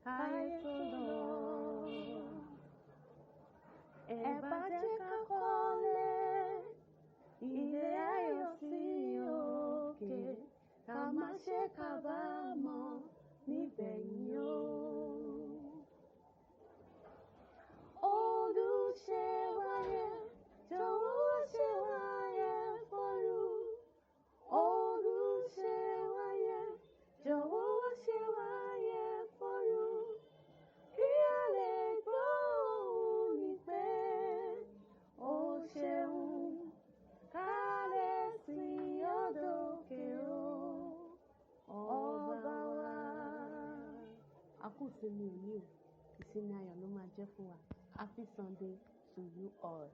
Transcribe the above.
káyé tó lọ. Ẹ bá jẹ́ ká kọ́lé ilé ayọ̀ sí òkè, ká má ṣe kábàámọ̀ nígbẹ̀yìn o. Olùṣe wáyé, jọ̀wọ́ ṣe wáyé fọ́lú. Olùṣe wáyé, jọ̀wọ́ ṣe wáyé fọ́lú. Kí a lè gbọ́ ohùn ní pé ó ṣeun, ká lè sìn ọ́ dókè o, ọba wa. A kú ìsinmi òní o, ìsinmi ayọ̀ ló máa jẹ́ fún wa. Happy Sunday to you all.